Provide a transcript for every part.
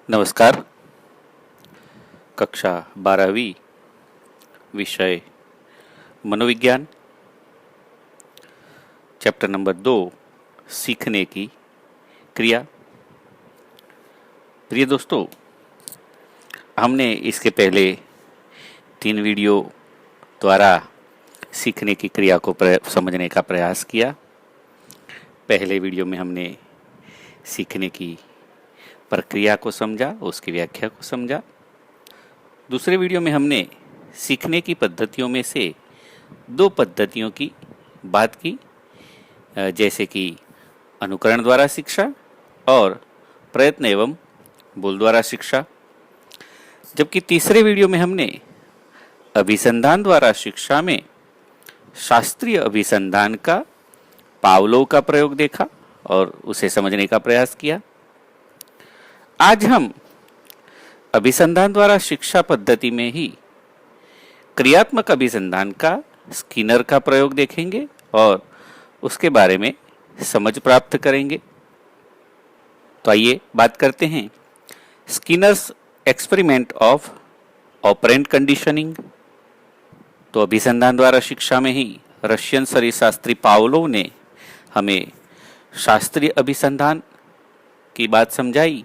नमस्कार। कक्षा 12वीं, विषय मनोविज्ञान, चैप्टर नंबर 2, सीखने की क्रिया। प्रिय दोस्तों, हमने इसके पहले 3 वीडियो द्वारा सीखने की क्रिया को समझने का प्रयास किया। पहले वीडियो में हमने सीखने की प्रक्रिया को समझा, उसकी व्याख्या को समझा। दूसरे वीडियो में हमने सीखने की पद्धतियों में से 2 पद्धतियों की बात की, जैसे कि अनुकरण द्वारा शिक्षा और प्रयत्न एवं बोल द्वारा शिक्षा। जबकि तीसरे वीडियो में हमने अभिसंधान द्वारा शिक्षा में शास्त्रीय अभिसंधान का पावलोव का प्रयोग देखा और उसे समझने का प्रयास किया। आज हम अभिसंधान द्वारा शिक्षा पद्धति में ही क्रियात्मक अभिसंधान का स्किनर का प्रयोग देखेंगे और उसके बारे में समझ प्राप्त करेंगे। तो आइए बात करते हैं Skinner's experiment of operant conditioning. तो अभिसंधान द्वारा शिक्षा में ही रशियन शरीरशास्त्री पावलोव ने हमें शास्त्रीय अभिसंधान की बात समझाई,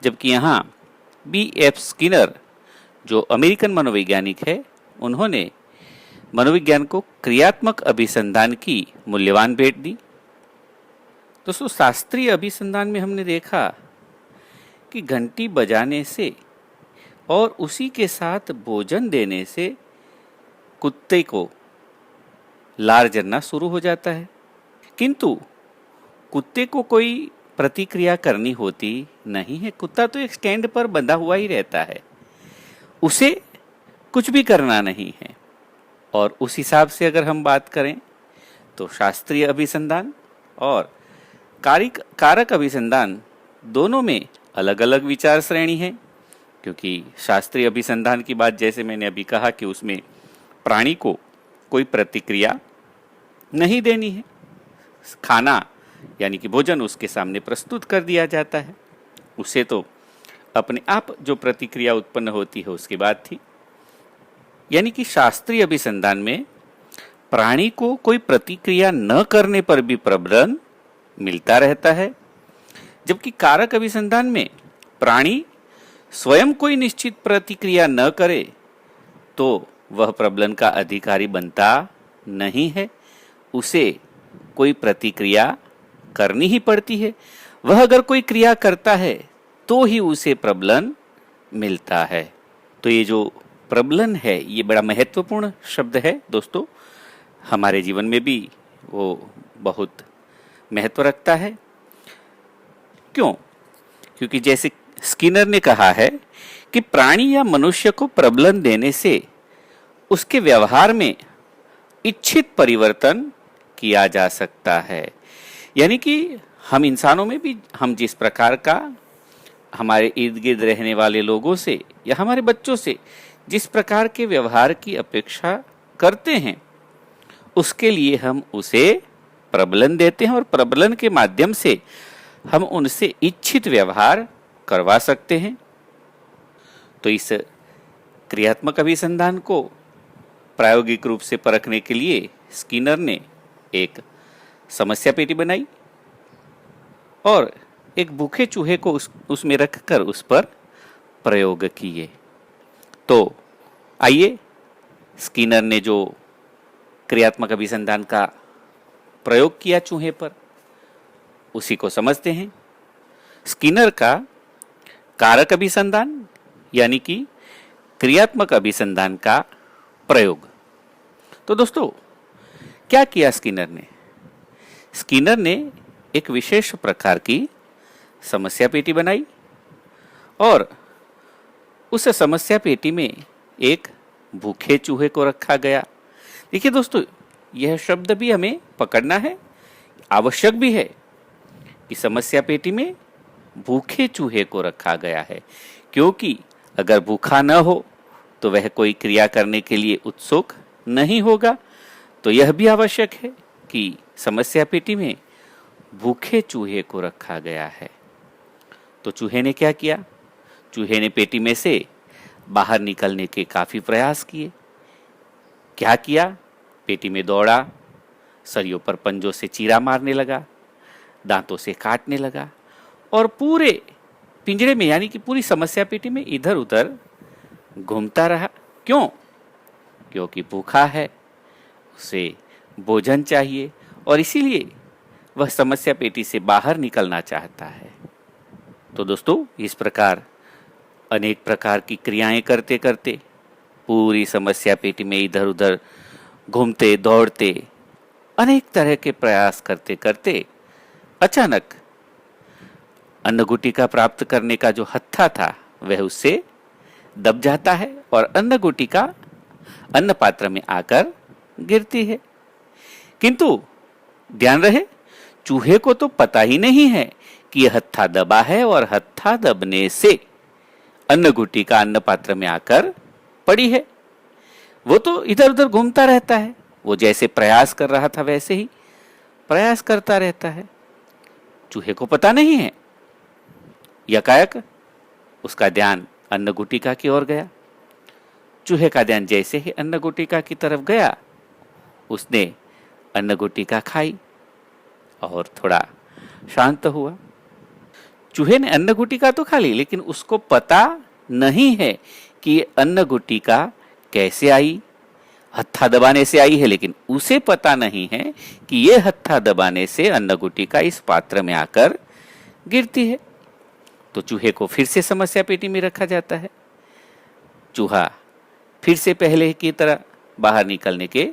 जबकि यहाँ B.F. स्किनर, जो अमेरिकन मनोवैज्ञानिक है, उन्होंने मनोविज्ञान को क्रियात्मक अभिसंधान की मूल्यवान भेंट दी। दोस्तों, शास्त्रीय अभिसंधान में हमने देखा कि घंटी बजाने से और उसी के साथ भोजन देने से कुत्ते को लार जरना शुरू हो जाता है, किंतु कुत्ते को कोई प्रतिक्रिया करनी होती नहीं है। कुत्ता तो एक स्टैंड पर बंधा हुआ ही रहता है, उसे कुछ भी करना नहीं है। और उस हिसाब से अगर हम बात करें तो शास्त्रीय अभिसंधान और कारक अभिसंधान दोनों में अलग अलग विचार श्रेणी है, क्योंकि शास्त्रीय अभिसंधान की बात, जैसे मैंने अभी कहा, कि उसमें प्राणी को कोई प्रतिक्रिया नहीं देनी है। खाना यानी कि भोजन उसके सामने प्रस्तुत कर दिया जाता है, उसे तो अपने आप जो प्रतिक्रिया उत्पन्न होती है उसकी बात थी। यानी कि शास्त्रीय अभिसंधान में प्राणी को कोई प्रतिक्रिया न करने पर भी प्रबलन मिलता रहता है, जबकि कारक अभिसंधान में प्राणी स्वयं कोई निश्चित प्रतिक्रिया न करे तो वह प्रबलन का अधिकारी बनता नहीं है, उसे कोई प्रतिक्रिया करनी ही पड़ती है। वह अगर कोई क्रिया करता है तो ही उसे प्रबलन मिलता है। तो ये जो प्रबलन है, ये बड़ा महत्वपूर्ण शब्द है दोस्तों, हमारे जीवन में भी वो बहुत महत्व रखता है। क्यों? क्योंकि जैसे स्किनर ने कहा है कि प्राणी या मनुष्य को प्रबलन देने से उसके व्यवहार में इच्छित परिवर्तन किया जा सकता है। यानी कि हम इंसानों में भी हम जिस प्रकार का हमारे इर्द गिर्द रहने वाले लोगों से या हमारे बच्चों से जिस प्रकार के व्यवहार की अपेक्षा करते हैं, उसके लिए हम उसे प्रबलन देते हैं और प्रबलन के माध्यम से हम उनसे इच्छित व्यवहार करवा सकते हैं। तो इस क्रियात्मक अभिसंधान को प्रायोगिक रूप से परखने के लिए स्किनर ने एक समस्या पेटी बनाई और एक भूखे चूहे को उसमें रखकर उस पर प्रयोग किए। तो आइए स्किनर ने जो क्रियात्मक अभिसंधान का प्रयोग किया चूहे पर, उसी को समझते हैं। स्किनर का कारक अभिसंधान यानी कि क्रियात्मक अभिसंधान का प्रयोग। तो दोस्तों, क्या किया स्किनर ने? स्किनर ने एक विशेष प्रकार की समस्या पेटी बनाई और उस समस्या पेटी में एक भूखे चूहे को रखा गया। देखिए दोस्तों, यह शब्द भी हमें पकड़ना है, आवश्यक भी है कि समस्या पेटी में भूखे चूहे को रखा गया है, क्योंकि अगर भूखा न हो तो वह कोई क्रिया करने के लिए उत्सुक नहीं होगा। तो यह भी आवश्यक है कि समस्या पेटी में भूखे चूहे को रखा गया है। तो चूहे ने क्या किया? चूहे ने पेटी में से बाहर निकलने के काफी प्रयास किए। क्या किया? पेटी में दौड़ा, सरियों पर पंजों से चीरा मारने लगा, दांतों से काटने लगा और पूरे पिंजरे में यानी कि पूरी समस्या पेटी में इधर उधर घूमता रहा। क्यों? क्योंकि भूखा है, उसे भोजन चाहिए और इसीलिए वह समस्या पेटी से बाहर निकलना चाहता है। तो दोस्तों, इस प्रकार अनेक प्रकार की क्रियाएं करते करते पूरी समस्या पेटी में इधर उधर घूमते दौड़ते अनेक तरह के प्रयास करते करते अचानक अन्न गुटिका प्राप्त करने का जो हत्था था वह उससे दब जाता है और अन्न गुटिका अन्न पात्र में आकर गिरती है। किंतु ध्यान रहे, चूहे को तो पता ही नहीं है कि यह हत्था दबा है और हत्था दबने से अन्न गुटिका अन्न पात्र में आकर पड़ी है। वो तो इधर उधर घूमता रहता है, वो जैसे प्रयास कर रहा था वैसे ही प्रयास करता रहता है। चूहे को पता नहीं है। यकायक उसका ध्यान अन्न गुटिका की ओर गया। चूहे का ध्यान जैसे ही अन्न गुटिका की तरफ गया, उसने अन्न गुटिका खाई और थोड़ा शांत हुआ। चूहे ने अन्न गुटिका तो खा ली, लेकिन उसको पता नहीं है कि अन्न गुटिका कैसे आई। हत्था दबाने से आई है, लेकिन उसे पता नहीं है कि यह हत्था दबाने से अन्न गुटिका इस पात्र में आकर गिरती है। तो चूहे को फिर से समस्या पेटी में रखा जाता है। चूहा फिर से पहले की तरह बाहर निकलने के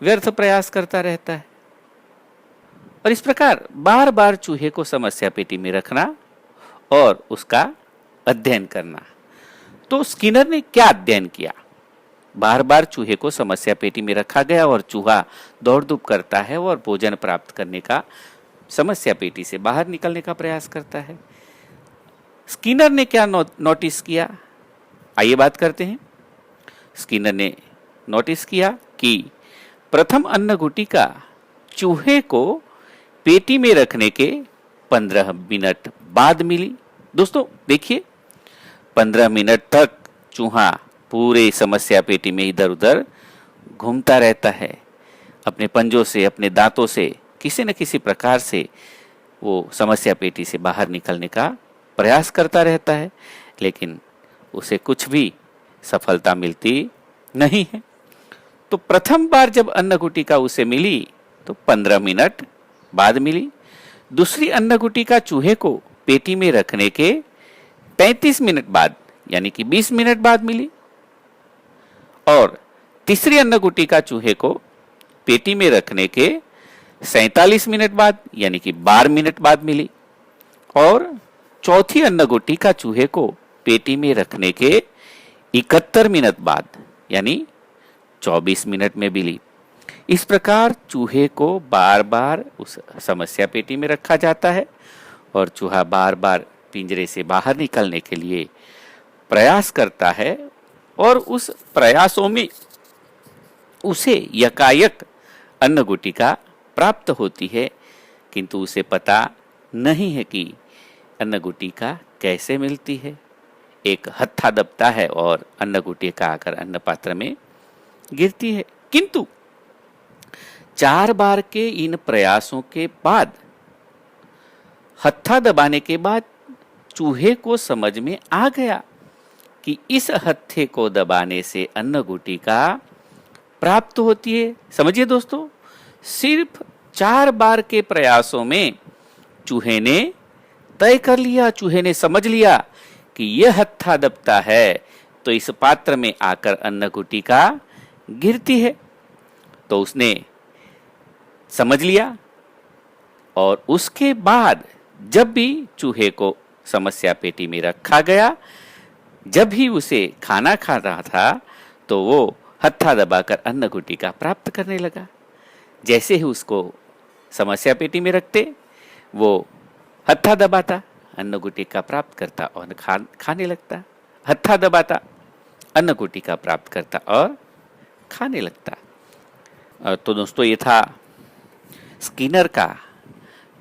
व्यर्थ प्रयास करता रहता है और इस प्रकार बार बार चूहे को समस्या पेटी में रखना और उसका अध्ययन करना। तो स्किनर ने क्या अध्ययन किया? बार बार चूहे को समस्या पेटी में रखा गया और चूहा दौड़ धूप करता है और भोजन प्राप्त करने का, समस्या पेटी से बाहर निकलने का प्रयास करता है। स्किनर ने क्या नोटिस किया? आइए बात करते हैं। स्किनर ने नोटिस किया कि प्रथम अन्न गुटिका चूहे को पेटी में रखने के 15 मिनट बाद मिली। दोस्तों देखिए, 15 मिनट तक चूहा पूरे समस्या पेटी में इधर उधर घूमता रहता है। अपने पंजों से, अपने दांतों से किसी न किसी प्रकार से वो समस्या पेटी से बाहर निकलने का प्रयास करता रहता है, लेकिन उसे कुछ भी सफलता मिलती नहीं है। तो प्रथम बार जब अन्न गुटिका उसे मिली तो 15 मिनट बाद मिली। दूसरी अन्न गुटिका चूहे को पेटी में रखने के 35 मिनट बाद यानी कि 20 मिनट बाद मिली और तीसरी अन्न गुटिका चूहे को पेटी में रखने के 47 मिनट बाद यानी कि 12 मिनट बाद मिली और चौथी अन्न गुटिका चूहे को पेटी में रखने के 71 मिनट बाद यानी 24 मिनट में मिली। इस प्रकार चूहे को बार बार उस समस्या पेटी में रखा जाता है और चूहा बार बार पिंजरे से बाहर निकलने के लिए प्रयास करता है और उस प्रयासों में उसे यकायक अन्न गुटिका प्राप्त होती है, किंतु उसे पता नहीं है कि अन्न गुटिका कैसे मिलती है। एक हत्था दबता है और अन्न गुटिका आकर अन्न पात्र में गिरती है। किंतु 4 बार के इन प्रयासों के बाद, हत्था दबाने के बाद चूहे को समझ में आ गया कि इस हत्थे को दबाने से अन्न गुटिका प्राप्त होती है। समझिए दोस्तों, सिर्फ 4 बार के प्रयासों में चूहे ने तय कर लिया, चूहे ने समझ लिया कि यह हत्था दबता है तो इस पात्र में आकर अन्न गुटिका गिरती है। तो उसने समझ लिया और उसके बाद जब भी चूहे को समस्या पेटी में रखा गया, जब भी उसे खाना खा रहा था तो वो हत्था दबाकर अन्न गुटिका प्राप्त करने लगा। जैसे ही उसको समस्या पेटी में रखते, वो हत्था दबाता, अन्न गुटिका प्राप्त करता और खाने लगता। हत्था दबाता, अन्न गुटिका प्राप्त करता और खाने लगता। तो दोस्तों, ये था स्किनर का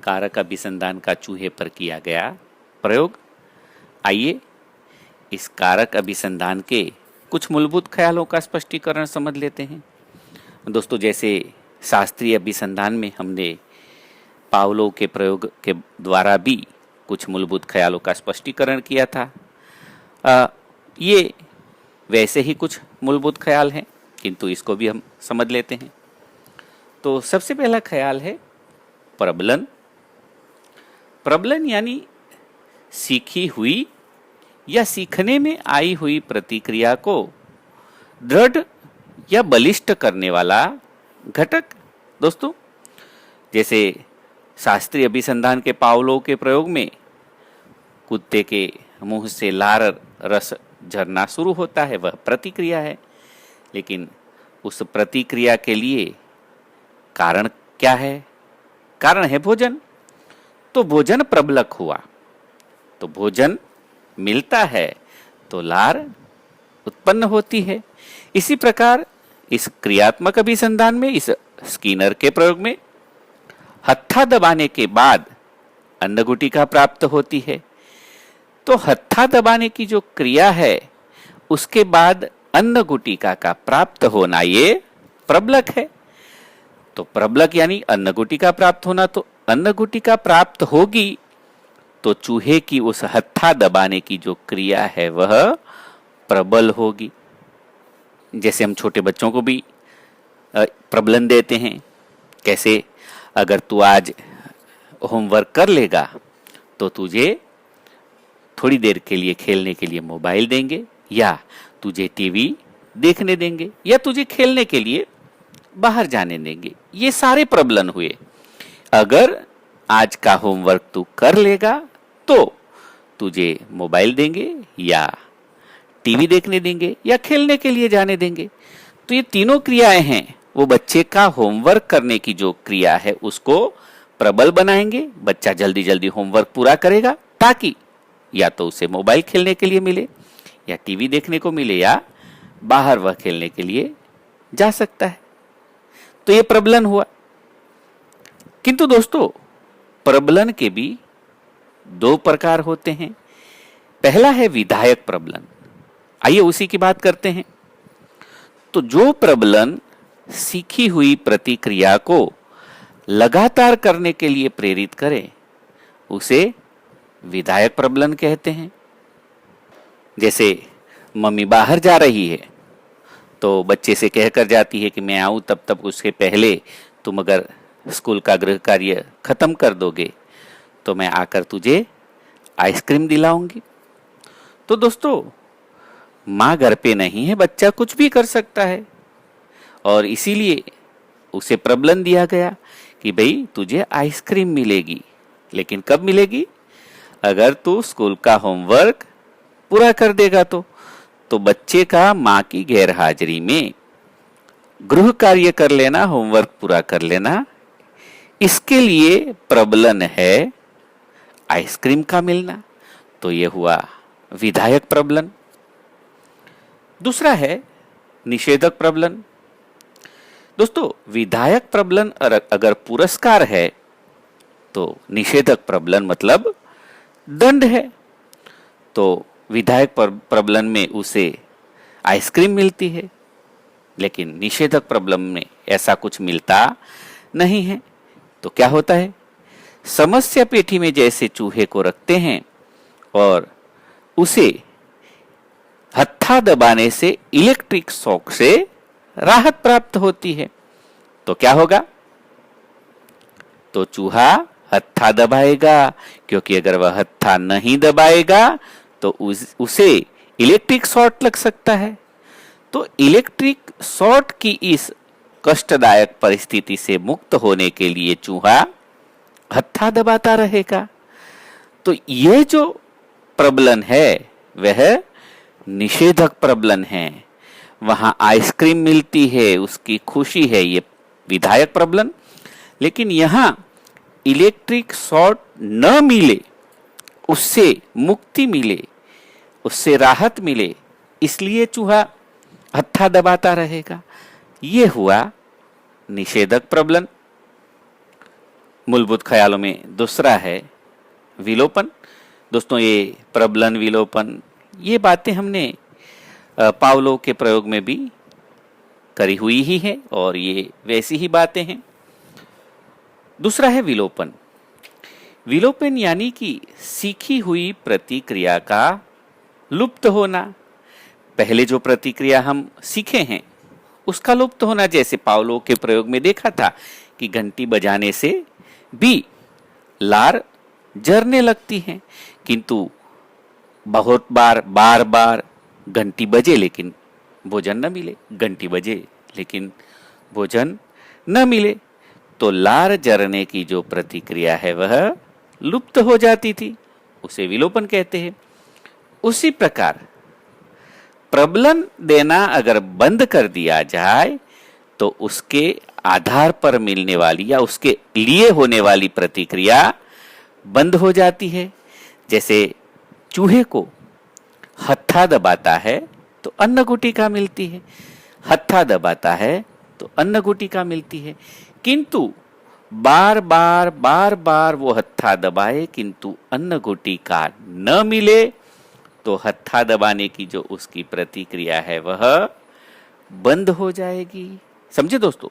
कारक अभिसंधान का चूहे पर किया गया प्रयोग। आइए इस कारक अभिसंधान के कुछ मूलभूत ख्यालों का स्पष्टीकरण समझ लेते हैं। दोस्तों, जैसे शास्त्रीय अभिसंधान में हमने पावलोव के प्रयोग के द्वारा भी कुछ मूलभूत ख्यालों का स्पष्टीकरण किया था। ये वैसे ही कुछ मूलभूत ख्याल हैं, किंतु इसको भी हम समझ लेते हैं। तो सबसे पहला ख्याल है प्रबलन। प्रबलन यानी सीखी हुई या सीखने में आई हुई प्रतिक्रिया को दृढ़ या बलिष्ठ करने वाला घटक। दोस्तों, जैसे शास्त्रीय अभिसंधान के पावलोव के प्रयोग में कुत्ते के मुंह से लार रस झरना शुरू होता है, वह प्रतिक्रिया है। लेकिन उस प्रतिक्रिया के लिए कारण क्या है? कारण है भोजन। तो भोजन प्रबलक हुआ, तो भोजन मिलता है तो लार उत्पन्न होती है। इसी प्रकार इस क्रियात्मक अभिसंधान में, इस स्किनर के प्रयोग में, हत्था दबाने के बाद अन्न गुटिका प्राप्त होती है। तो हत्था दबाने की जो क्रिया है उसके बाद अन्न गुटिका का प्राप्त होना, ये प्रबलक है। तो प्रबलक यानी अन्न गुटिका प्राप्त होना, तो अन्न गुटिका प्राप्त होगी तो चूहे की उस हत्था दबाने की जो क्रिया है वह प्रबल होगी। जैसे हम छोटे बच्चों को भी प्रबलन देते हैं। कैसे? अगर तू आज होमवर्क कर लेगा तो तुझे थोड़ी देर के लिए खेलने के लिए मोबाइल देंगे, या तुझे टीवी देखने देंगे, या तुझे खेलने के लिए बाहर जाने देंगे। ये सारे प्रबलन हुए। अगर आज का होमवर्क तू कर लेगा तो तुझे मोबाइल देंगे, या टीवी देखने देंगे, या खेलने के लिए जाने देंगे। तो ये तीनों क्रियाएं हैं, वो बच्चे का होमवर्क करने की जो क्रिया है उसको प्रबल बनाएंगे। बच्चा जल्दी जल्दी होमवर्क पूरा करेगा ताकि या तो उसे मोबाइल खेलने के लिए मिले, या टीवी देखने को मिले, या बाहर वह खेलने के लिए जा सकता है। तो ये प्रबलन हुआ। किंतु दोस्तों, प्रबलन के भी दो प्रकार होते हैं। पहला है विधायक प्रबलन। आइए उसी की बात करते हैं। तो जो प्रबलन सीखी हुई प्रतिक्रिया को लगातार करने के लिए प्रेरित करे उसे विधायक प्रबलन कहते हैं। जैसे मम्मी बाहर जा रही है तो बच्चे से कहकर जाती है कि मैं आऊं तब तक उसके पहले तुम अगर स्कूल का गृह कार्य खत्म कर दोगे तो मैं आकर तुझे आइसक्रीम दिलाऊंगी। तो दोस्तों, माँ घर पे नहीं है, बच्चा कुछ भी कर सकता है, और इसीलिए उसे प्रबलन दिया गया कि भाई तुझे आइसक्रीम मिलेगी। लेकिन कब मिलेगी? अगर तू स्कूल का होमवर्क पूरा कर देगा तो बच्चे का माँ की गैरहाजिरी में गृह कार्य कर लेना, होमवर्क पूरा कर लेना, इसके लिए प्रबलन है आइसक्रीम का मिलना। तो यह हुआ विधायक प्रबलन। दूसरा है निषेधक प्रबलन। दोस्तों, विधायक प्रबलन अगर पुरस्कार है तो निषेधक प्रबलन मतलब दंड है। तो विधायक प्रबलन में उसे आइसक्रीम मिलती है, लेकिन निषेधक प्रबलन में ऐसा कुछ मिलता नहीं है। तो क्या होता है? समस्या पेटी में जैसे चूहे को रखते हैं और उसे हत्था दबाने से इलेक्ट्रिक शॉक से राहत प्राप्त होती है। तो क्या होगा? तो चूहा हत्था दबाएगा, क्योंकि अगर वह हत्था नहीं दबाएगा तो उसे इलेक्ट्रिक शॉर्ट लग सकता है। तो इलेक्ट्रिक शॉर्ट की इस कष्टदायक परिस्थिति से मुक्त होने के लिए चूहा हत्था दबाता रहेगा। तो यह जो प्रबलन है वह निषेधक प्रबलन है। वहां आइसक्रीम मिलती है, उसकी खुशी है, ये विधायक प्रबलन। लेकिन यहां इलेक्ट्रिक शॉर्ट न मिले, उससे मुक्ति मिले, उससे राहत मिले, इसलिए चूहा हत्था दबाता रहेगा। ये हुआ निषेधक प्रबलन। मूलभूत ख्यालों में दूसरा है विलोपन। दोस्तों, ये प्रबलन विलोपन ये बातें हमने पावलोव के प्रयोग में भी करी हुई ही है और ये वैसी ही बातें हैं। दूसरा है विलोपन। विलोपन यानी कि सीखी हुई प्रतिक्रिया का लुप्त होना। पहले जो प्रतिक्रिया हम सीखे हैं उसका लुप्त होना, जैसे पावलोव के प्रयोग में देखा था कि घंटी बजाने से भी लार जरने लगती है, किंतु बहुत बार बार घंटी बजे लेकिन भोजन न मिले, घंटी बजे लेकिन भोजन न मिले, तो लार जरने की जो प्रतिक्रिया है वह लुप्त हो जाती थी, उसे विलोपन कहते हैं। उसी प्रकार प्रबलन देना अगर बंद कर दिया जाए तो उसके आधार पर मिलने वाली या उसके लिए होने वाली प्रतिक्रिया बंद हो जाती है। जैसे चूहे को हत्था दबाता है तो अन्न गुटिका मिलती है, हत्था दबाता है तो अन्न गुटिका मिलती है, किंतु बार बार वो हत्था दबाए किंतु अन्न गुटिका न मिले तो हत्था दबाने की जो उसकी प्रतिक्रिया है वह बंद हो जाएगी। समझे दोस्तों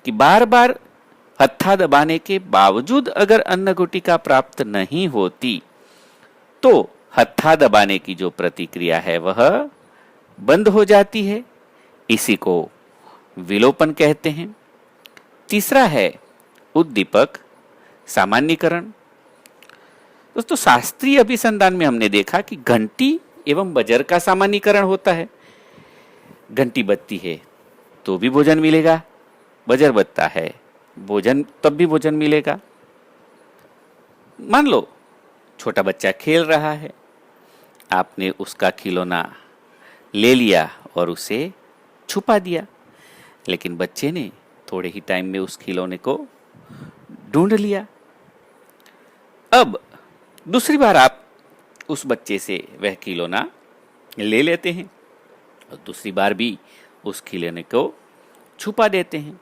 कि बार बार हत्था दबाने के बावजूद अगर अन्न गुटिका प्राप्त नहीं होती तो हत्था दबाने की जो प्रतिक्रिया है वह बंद हो जाती है, इसी को विलोपन कहते हैं। तीसरा है उद्दीपक सामान्यीकरण। दोस्तों शास्त्रीय अभिसंधान में हमने देखा कि घंटी एवं बजर का सामान्यीकरण होता है। घंटी बजती है तो भी भोजन मिलेगा, बजर बजता है भोजन तब भी भोजन मिलेगा। मान लो छोटा बच्चा खेल रहा है, आपने उसका खिलौना ले लिया और उसे छुपा दिया, लेकिन बच्चे ने थोड़े ही टाइम में उस खिलौने को ढूंढ लिया। अब दूसरी बार आप उस बच्चे से वह खिलौना ले लेते हैं और दूसरी बार भी उस खिलौने को छुपा देते हैं,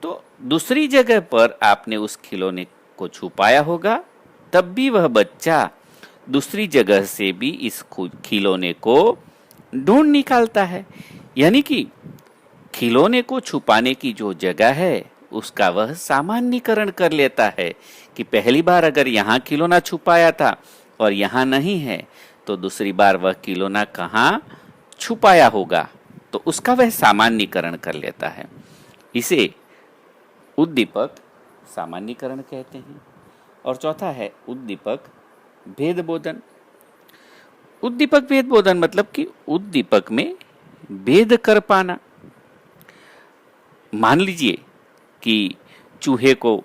तो दूसरी जगह पर आपने उस खिलौने को छुपाया होगा, तब भी वह बच्चा दूसरी जगह से भी इस खिलौने को ढूंढ निकालता है। यानी कि खिलौने को छुपाने की जो जगह है उसका वह सामान्यीकरण कर लेता है कि पहली बार अगर यहाँ खिलौना छुपाया था और यहाँ नहीं है तो दूसरी बार वह खिलौना कहाँ छुपाया होगा, तो उसका वह सामान्यीकरण कर लेता है। इसे उद्दीपक सामान्यीकरण कहते हैं। और चौथा है उद्दीपक भेद बोधन। उद्दीपक भेद बोधन मतलब कि उद्दीपक में भेद कर पाना। मान लीजिए कि चूहे को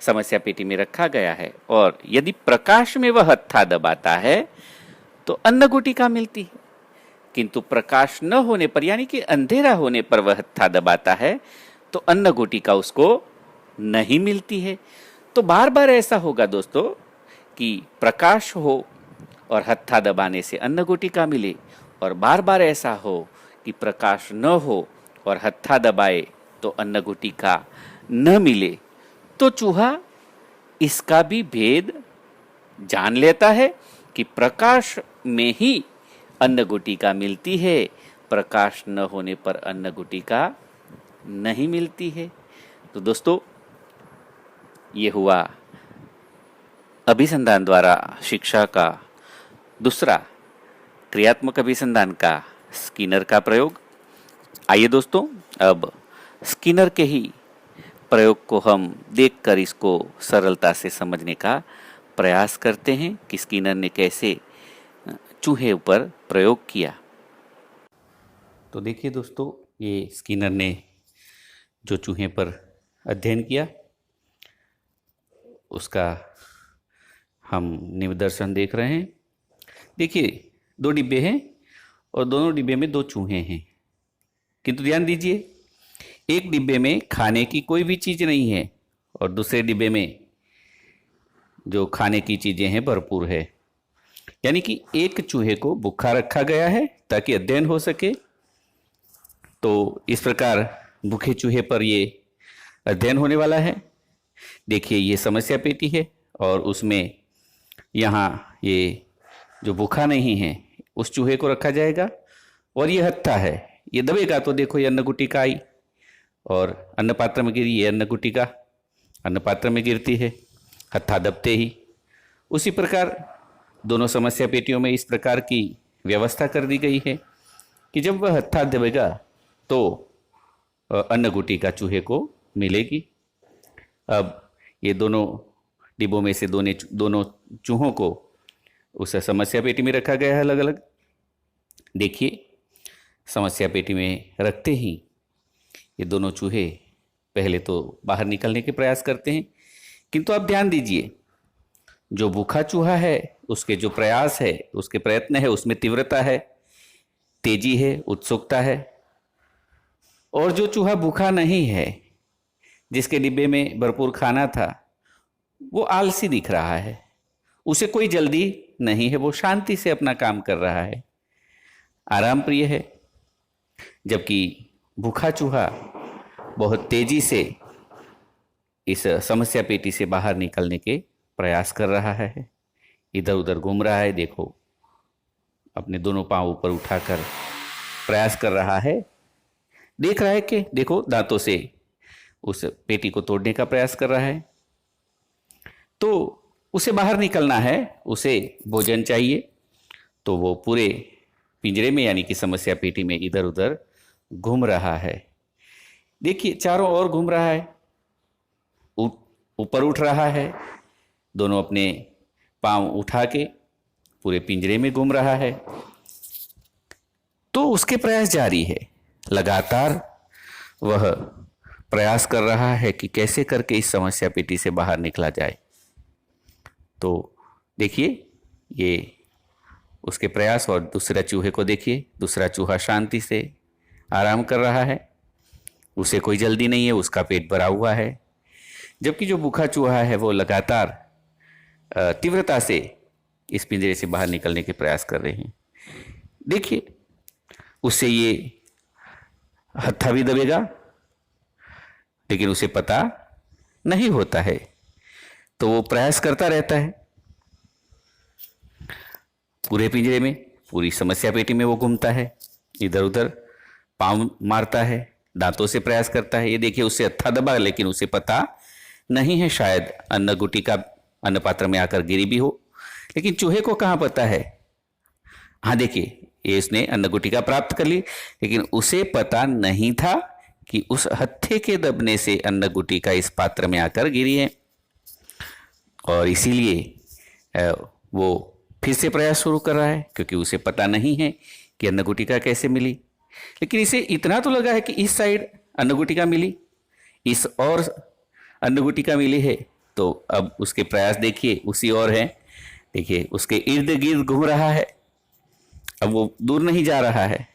समस्या पेटी में रखा गया है और यदि प्रकाश में वह हत्था दबाता है तो अन्न गुटिका मिलती है, किंतु प्रकाश न होने पर यानी कि अंधेरा होने पर वह हत्था दबाता है तो अन्न गुटिका उसको नहीं मिलती है। तो बार बार ऐसा होगा दोस्तों कि प्रकाश हो और हत्था दबाने से अन्न गुटिका मिले, और बार बार ऐसा हो कि प्रकाश न हो और हत्था दबाए तो अन्न गुटिका न मिले, तो चूहा इसका भी भेद जान लेता है कि प्रकाश में ही अन्न गुटिका मिलती है, प्रकाश न होने पर अन्न गुटिका नहीं मिलती है। तो दोस्तों ये हुआ अभिसंधान द्वारा शिक्षा का दूसरा क्रियात्मक अभिसंधान का स्किनर का प्रयोग। आइए दोस्तों अब स्किनर के ही प्रयोग को हम देखकर इसको सरलता से समझने का प्रयास करते हैं कि स्किनर ने कैसे चूहे पर प्रयोग किया। तो देखिए दोस्तों, ये स्किनर ने जो चूहे पर अध्ययन किया उसका हम निदर्शन देख रहे हैं। देखिए 2 डिब्बे हैं और दोनों डिब्बे में 2 चूहे हैं, किंतु ध्यान दीजिए एक डिब्बे में खाने की कोई भी चीज़ नहीं है और दूसरे डिब्बे में जो खाने की चीज़ें हैं भरपूर है। यानी कि एक चूहे को भूखा रखा गया है ताकि अध्ययन हो सके। तो इस प्रकार भूखे चूहे पर ये अध्ययन होने वाला है। देखिए ये समस्या पेटी है और उसमें यहाँ ये जो भूखा नहीं है उस चूहे को रखा जाएगा, और ये हत्था है, ये दबेगा तो देखो ये अन्न गुटिका आई और अन्न पात्र में गिरी, ये अन्न गुटिका अन्न पात्र में गिरती है हत्था दबते ही। उसी प्रकार दोनों समस्या पेटियों में इस प्रकार की व्यवस्था कर दी गई है कि जब वह हत्था दबेगा तो अन्न गुटिका चूहे को मिलेगी। अब ये दोनों डिब्बों में से दोनों चूहों को उस समस्या पेटी में रखा गया है अलग अलग। देखिए समस्या पेटी में रखते ही ये दोनों चूहे पहले तो बाहर निकलने के प्रयास करते हैं, किंतु आप ध्यान दीजिए जो भूखा चूहा है उसके जो प्रयास है, उसके प्रयत्न है, उसमें तीव्रता है, तेजी है, उत्सुकता है। और जो चूहा भूखा नहीं है, जिसके डिब्बे में भरपूर खाना था, वो आलसी दिख रहा है, उसे कोई जल्दी नहीं है, वो शांति से अपना काम कर रहा है, आराम प्रिय है। जबकि भूखा चूहा बहुत तेजी से इस समस्या पेटी से बाहर निकलने के प्रयास कर रहा है, इधर उधर घूम रहा है, देखो अपने दोनों पांव ऊपर उठाकर प्रयास कर रहा है, देख रहा है कि देखो दांतों से उस पेटी को तोड़ने का प्रयास कर रहा है। तो उसे बाहर निकलना है, उसे भोजन चाहिए, तो वो पूरे पिंजरे में यानी कि समस्या पेटी में इधर उधर घूम रहा है। देखिए चारों ओर घूम रहा है, ऊपर उठ रहा है, दोनों अपने पांव उठा के पूरे पिंजरे में घूम रहा है। तो उसके प्रयास जारी है, लगातार वह प्रयास कर रहा है कि कैसे करके इस समस्या पेटी से बाहर निकला जाए। तो देखिए ये उसके प्रयास, और दूसरा चूहे को देखिए, दूसरा चूहा शांति से आराम कर रहा है, उसे कोई जल्दी नहीं है, उसका पेट भरा हुआ है। जबकि जो भूखा चूहा है वो लगातार तीव्रता से इस पिंजरे से बाहर निकलने के प्रयास कर रहे हैं। देखिए उससे ये हत्था भी दबेगा, लेकिन उसे पता नहीं होता है, तो वो प्रयास करता रहता है। पूरे पिंजरे में, पूरी समस्या पेटी में वो घूमता है, इधर उधर पांव मारता है, दांतों से प्रयास करता है। ये देखिए उससे हत्था दबा, लेकिन उसे पता नहीं है, शायद अन्न गुटिका अन्न पात्र में आकर गिरी भी हो, लेकिन चूहे को कहाँ पता है। हाँ देखिए ये इसने अन्न गुटिका प्राप्त कर ली, लेकिन उसे पता नहीं था कि उस हत्थे के दबने से अन्न गुटिका इस पात्र में आकर गिरी है, और इसीलिए वो फिर से प्रयास शुरू कर रहा है, क्योंकि उसे पता नहीं है कि अन्न गुटिका कैसे मिली। लेकिन इसे इतना तो लगा है कि इस साइड अन्न गुटिका मिली, इस और अन्न गुटिका मिली है, तो अब उसके प्रयास देखिए उसी ओर है, देखिए उसके इर्द गिर्द घूम रहा है, अब वो दूर नहीं जा रहा है,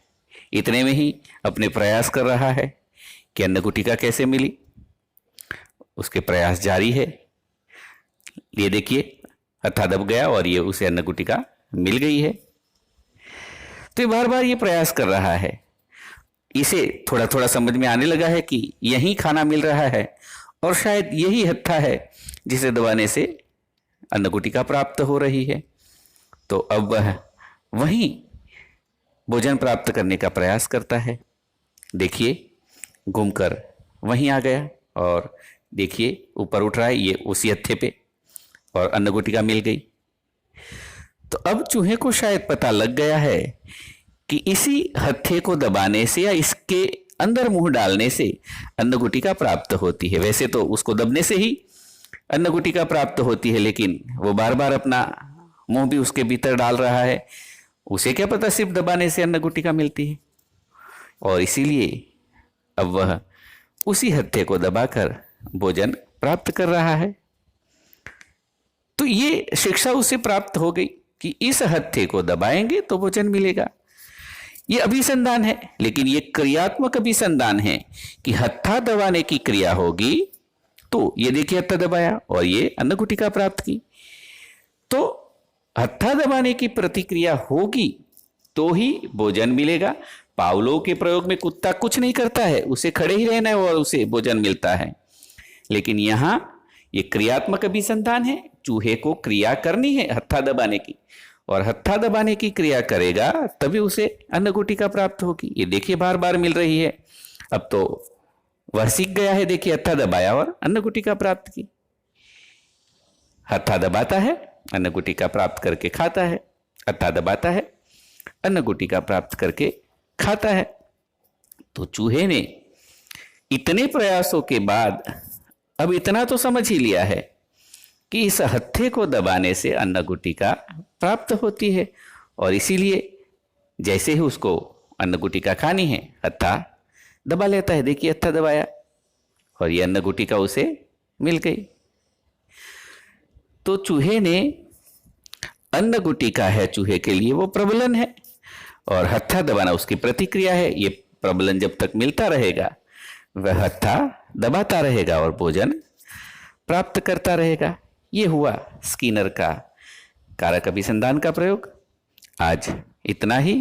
इतने में ही अपने प्रयास कर रहा है कि अन्न गुटिका कैसे मिली। उसके प्रयास जारी है, ये देखिए हत्था दब गया और ये उसे अन्न गुटिका मिल गई है। तो बार बार ये प्रयास कर रहा है, इसे थोड़ा थोड़ा समझ में आने लगा है कि यही खाना मिल रहा है और शायद यही हत्था है जिसे दबाने से अन्न गुटिका प्राप्त हो रही है। तो अब वह वहीं भोजन प्राप्त करने का प्रयास करता है। देखिए घूमकर वहीं आ गया और देखिए ऊपर उठ रहा है, ये उसी हत्थे पे, और अन्न गुटिका मिल गई। तो अब चूहे को शायद पता लग गया है कि इसी हत्थे को दबाने से या इसके अंदर मुंह डालने से अन्न गुटिका प्राप्त होती है। वैसे तो उसको दबने से ही अन्न गुटिका प्राप्त होती है, लेकिन वो बार बार अपना मुंह भी उसके भीतर डाल रहा है, उसे क्या पता सिर्फ दबाने से अन्न गुटिका मिलती है। और इसीलिए अब वह उसी हत्थे को दबाकर भोजन प्राप्त कर रहा है। तो ये शिक्षा उसे प्राप्त हो गई कि इस हत्थे को दबाएंगे तो भोजन मिलेगा। ये अभिसंधान है, लेकिन ये क्रियात्मक अभिसंधान है कि हत्था दबाने की क्रिया होगी तो ये देखिए हत्था दबाया और ये अन्न गुटिका प्राप्त की। तो हत्था दबाने की प्रतिक्रिया होगी तो ही भोजन मिलेगा। पावलोव के प्रयोग में कुत्ता कुछ नहीं करता है, उसे खड़े ही रहना है और उसे भोजन मिलता है। लेकिन यहां ये क्रियात्मक अभिसंधान है, चूहे को क्रिया करनी है हत्था दबाने की, और हत्था दबाने की क्रिया करेगा तभी उसे अन्न गुटिका प्राप्त होगी। ये देखिए बार बार मिल रही है। अब तो वह सीख गया है, देखिए हत्था दबाया और अन्न गुटिका प्राप्त की। हत्था दबाता है, अन्न गुटिका प्राप्त करके खाता है। हत्था दबाता है, अन्न गुटिका प्राप्त करके खाता है। तो चूहे ने इतने प्रयासों के बाद अब इतना तो समझ ही लिया है कि इस हत्थे को दबाने से अन्न गुटिका प्राप्त होती है, और इसीलिए जैसे ही उसको अन्न गुटिका खानी है हत्था दबा लेता है। देखिए हत्था दबाया और ये अन्न गुटिका उसे मिल गई। तो चूहे ने अन्न गुटिका है, चूहे के लिए वो प्रबलन है, और हत्था दबाना उसकी प्रतिक्रिया है। ये प्रबलन जब तक मिलता रहेगा वह हत्था दबाता रहेगा और भोजन प्राप्त करता रहेगा। ये हुआ स्किनर का कारक अभिसंधान का प्रयोग। आज इतना ही।